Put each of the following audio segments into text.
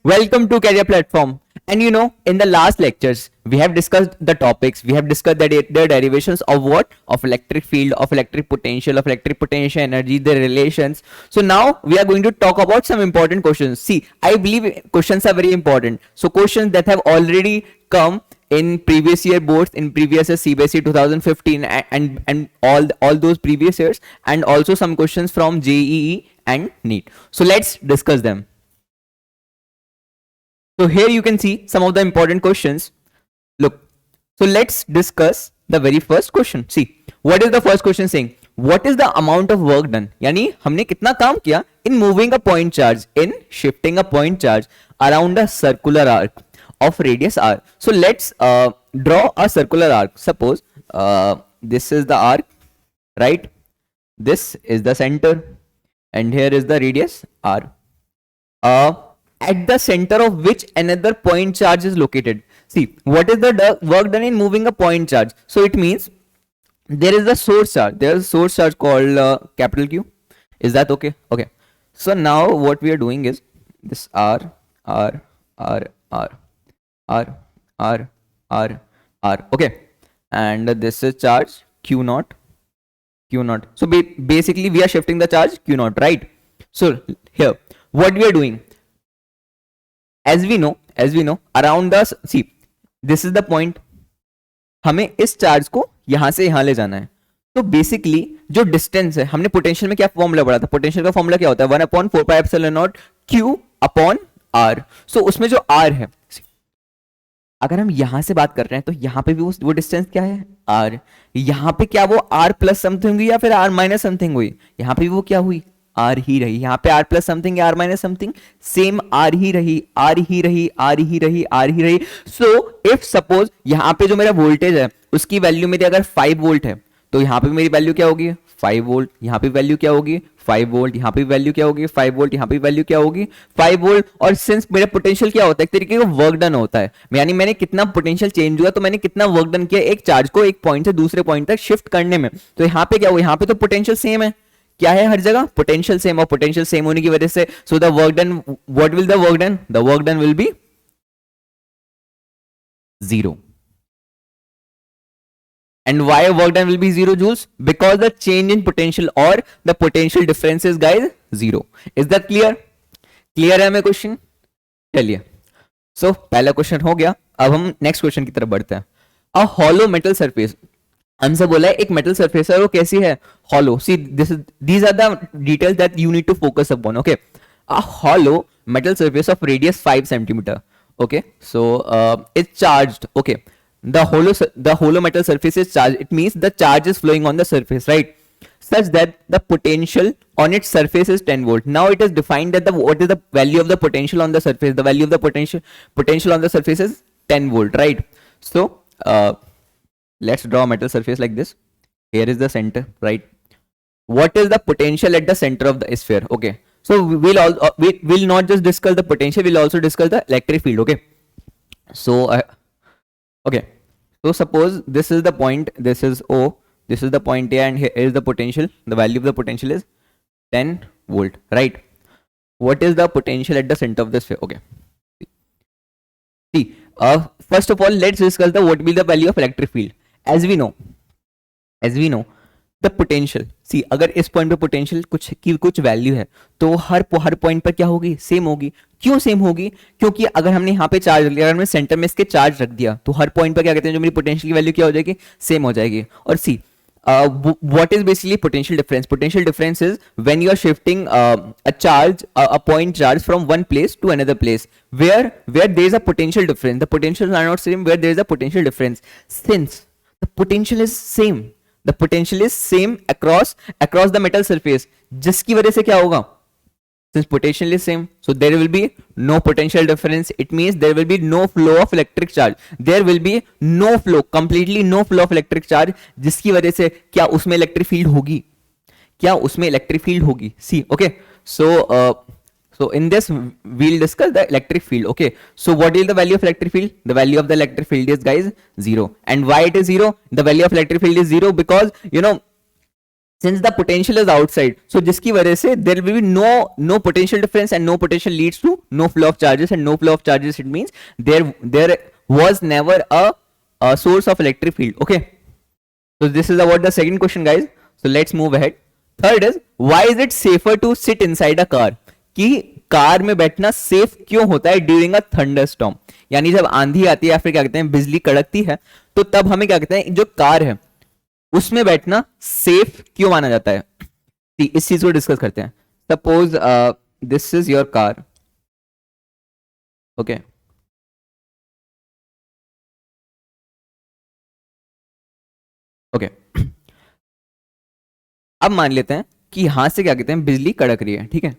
Welcome to Career Platform. And in the last lectures, we have discussed the topics, we have discussed the derivations of what? Of electric field, of electric potential, of electric potential energy, the relations. So now we are going to talk about some important questions. See, I believe questions are very important. So questions that have already come in previous year boards, in previous year CBSE 2015 and all those previous years, and also some questions from JEE and NEET. So let's discuss them. So here you can see some of the important questions. Look, so let's discuss the very first question. See, what is the first question saying? What is the amount of work done? यानी हमने कितना काम किया in moving a point charge, in shifting a point charge around a circular arc of radius r. So let's draw a circular arc. Suppose this is the arc, right? This is the center, and here is the radius r. At the center of which another point charge is located. See, what is the work done in moving a point charge? So it means there is a source charge. There is a source charge called capital Q. Is that okay? Okay. So now what we are doing is this R, R, R, R, R, R, R, R. Okay. And this is charge Q naught, Q naught. So basically we are shifting the charge Q naught, right? So here, what we are doing? As we know around us, see, this is the point. हमें इस charge को यहां से यहां ले जाना है. तो बेसिकली जो डिस्टेंस है, हमने पोटेंशियल में क्या फॉर्मूला पढ़ा था? पोटेंशियल का फॉर्मूला क्या होता है? 1/4πε0 Q अपॉन R. सो उसमें जो R है, अगर हम यहां से बात कर रहे हैं तो यहां पे भी वो डिस्टेंस क्या है? R. यहां पे क्या वो R प्लस समथिंग हुई या फिर R माइनस समथिंग हुई? यहां पे भी वो क्या हुई? आर ही रही. यहाँ पे आर प्लस समथिंग या r minus something, same r ही रही, आर ही रही, आर ही रही, आर ही रही. सो इफ सपोज यहाँ पे जो मेरा वोल्टेज है उसकी वैल्यू मेरी अगर 5 वोल्ट है, तो यहाँ पे मेरी वैल्यू क्या होगी? 5 वोल्ट. यहाँ पे वैल्यू क्या होगी? 5 वोल्ट. यहाँ पे वैल्यू क्या होगी? 5 वोल्ट. यहाँ पे वैल्यू क्या होगी? 5 वोल्ट. और सिंस मेरा पोटेंशियल क्या होता है? एक तरीके का वर्क डन होता है, यानी मैंने कितना पोटेंशियल चेंज हुआ, तो मैंने कितना वर्क डन किया एक चार्ज को एक पॉइंट से दूसरे पॉइंट तक शिफ्ट करने में. तो यहाँ पे क्या हुआ? यहाँ पे तो पोटेंशियल सेम है. क्या है? हर जगह पोटेंशियल सेम, और पोटेंशियल सेम होने की वजह से so the work done, what will the work done? The work done will be 0. And why work done will be 0 joules? Because the change in potential or the potential difference is, guys, 0. Is that clear? Clear है हमें question? चलिए, सो पहला question हो गया. अब हम next question की तरफ बढ़ते हैं. अ हॉलो मेटल सरफेस, हमसे बोला है एक मेटल सरफेस है, वो कैसी है? Hollow. See, these are the details that you need to focus upon. Okay, a hollow metal surface of radius 5 centimeter. Okay, so it's charged. Okay, the hollow metal surface is charged. It means the charge is flowing on the surface, right? Such that the potential on its surface is 10 volt. Now it is defined that what is the value of the potential on the surface? The value of the potential on the surface is 10 volt, right? So let's draw a metal surface like this. Here is the center, right? What is the potential at the center of the sphere? Okay, so we will not just discuss the potential, we'll also discuss the electric field. Okay, so okay, so suppose this is the point, this is O, this is the point A, and here is the potential. The value of the potential is 10 volt, right? What is the potential at the center of the sphere? Okay, see, first of all let's discuss what will be the value of electric field. As we know the potential, see, अगर इस point पे potential कुछ value है तो हर point पर क्या होगी? Same होगी. क्यों सेम होगी? क्योंकि अगर हमने यहाँ पे चार्ज लिया, अगर हमने सेंटर में इसके चार्ज रख दिया, तो हर पॉइंट पर क्या कहते हैं, जो मेरी पोटेंशियल की वैल्यू क्या हो जाएगी? सेम हो जाएगी. और सी, what is basically potential difference? Potential difference is when you are shifting a point charge from one place to another place where there is a potential difference. The potentials are not same where there is a potential difference. Since the potential is same across the metal surface, जिसकी वजह से क्या होगा? Since potential is same, so there will be no potential difference. It means there will be no flow of electric charge. There will be no flow, completely no flow of electric charge. जिसकी वजह से क्या उसमें electric field होगी? क्या उसमें electric field होगी? See, okay, so in this we'll discuss the electric field. Okay, so what is the value of electric field? The value of the electric field is, guys, 0. And why it is 0? The value of electric field is 0 because since the potential is outside, so जिसकी वजह से there will be no potential difference and no potential leads to no flow of charges, and no flow of charges it means there was never a source of electric field. Okay, so this is about the second question, guys. So let's move ahead. Third is, why is it safer to sit inside a car? कि car में बैठना safe क्यों होता है during a thunderstorm, यानी जब आंधी आती है या फिर क्या कहते हैं बिजली कड़कती है, तो तब हमें क्या कहते हैं जो कार है उसमें बैठना सेफ क्यों माना जाता है. इस चीज को डिस्कस करते हैं. Suppose this is your car. Okay, okay, अब मान लेते हैं कि यहां से क्या कहते हैं बिजली कड़क रही है. ठीक है,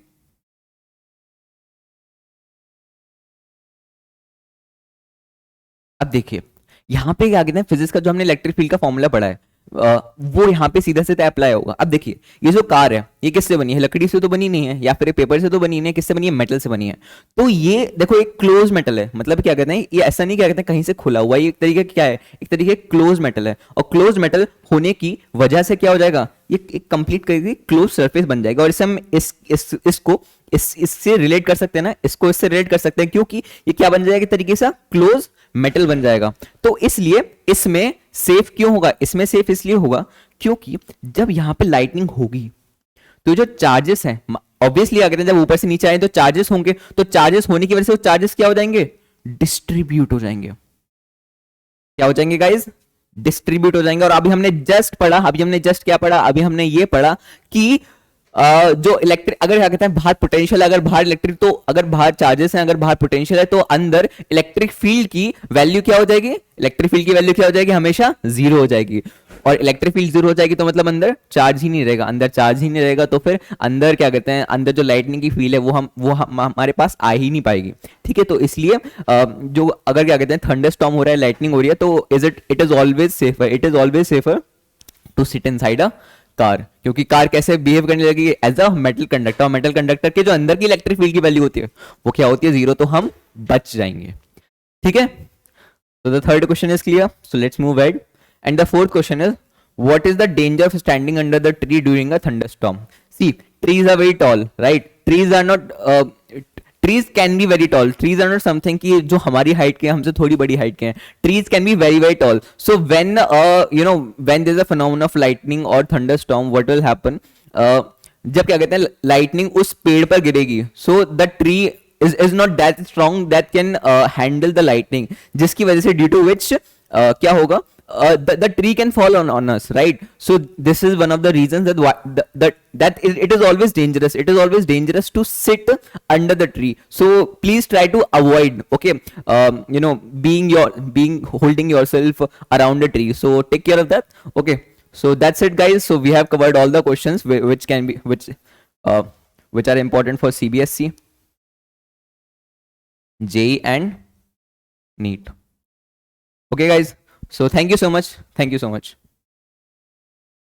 अब देखिए यहां पे क्या कहते हैं फिजिक्स का जो हमने इलेक्ट्रिक फील्ड का फॉर्मूला पढ़ा है वो यहाँ पे सीधा सीधा अप्लाई होगा. अब देखिए ये जो कार है ये किससे बनी है, लकड़ी से तो बनी नहीं है या फिर पेपर से तो बनी नहीं है, किससे बनी है, मेटल से बनी है. तो ये देखो एक क्लोज मेटल है, मतलब क्या कहते हैं ये ऐसा नहीं क्या कहते हैं कहीं से खुला हुआ है, ये एक तरीके क्या है, एक तरीके क्लोज मेटल है. और क्लोज मेटल होने की वजह से क्या हो जाएगा, ये एक कंप्लीट करेगी क्लोज सरफेस बन जाएगा. और इससे हम इसको इससे रिलेट कर सकते हैं ना, इसको इससे रिलेट कर सकते हैं क्योंकि ये क्या बन जाएगा तरीके से क्लोज मेटल बन जाएगा. तो इसलिए इसमें सेफ क्यों होगा, इसमें सेफ इसलिए होगा क्योंकि जब यहां पे लाइटनिंग होगी तो जो चार्जेस हैं ऑब्वियसली अगर जब ऊपर से नीचे आए तो चार्जेस होंगे, तो चार्जेस होने की वजह से वो चार्जेस क्या हो जाएंगे, डिस्ट्रीब्यूट हो जाएंगे. क्या हो जाएंगे गाइस, डिस्ट्रीब्यूट हो जाएंगे. और अभी हमने जस्ट पढ़ा, अभी हमने जस्ट क्या पढ़ा, अभी हमने ये पढ़ा कि जो इलेक्ट्रिक अगर क्या कहते हैं बाहर पोटेंशियल, अगर बाहर इलेक्ट्रिक तो अगर बाहर चार्जेस हैं, अगर बाहर पोटेंशियल है तो अंदर इलेक्ट्रिक फील्ड की वैल्यू क्या हो जाएगी, इलेक्ट्रिक फील्ड की वैल्यू क्या हो जाएगी, हमेशा जीरो हो जाएगी. और इलेक्ट्रिक फील्ड जीरो हो जाएगी तो मतलब अंदर चार्ज ही नहीं रहेगा, अंदर चार्ज ही नहीं रहेगा तो फिर अंदर क्या कहते हैं अंदर जो लाइटनिंग की फील्ड है वो हमारे पास आ ही नहीं पाएगी. ठीक है, तो इसलिए जो अगर क्या कहते हैं थंडरस्टॉर्म हो रहा है, लाइटनिंग हो रही है, तो it is always safer to sit inside a car. क्योंकि कार कैसे बिहेव करने लगेगी, as a metal conductor. Metal conductor के जो अंदर की इलेक्ट्रिक फील्ड की वैल्यू होती है वो क्या होती है, जीरो, तो हम बच जाएंगे. ठीक है, तो the third question is clear. So let's move ahead. And the fourth question is, what is the danger of standing under the tree during a thunderstorm? See, trees are very tall, right? Trees are not trees can be very tall. Trees are not something कि जो हमारी height के हमसे थोड़ी बड़ी height के हैं. Trees can be very very tall. So when when there is a phenomenon of lightning or thunderstorm, what will happen? जब क्या कहते हैं lightning उस पेड़ पर गिरेगी, so the tree is not that strong that can handle the lightning, जिसकी वजह से due to which क्या होगा, the tree can fall on us, right? So this is one of the reasons that it is always dangerous. It is always dangerous to sit under the tree. So please try to avoid, okay, being holding yourself around the tree. So take care of that. Okay, so that's it, guys. So we have covered all the questions which are important for CBSE, JEE and NEET. Okay, guys. So thank you so much. Thank you so much.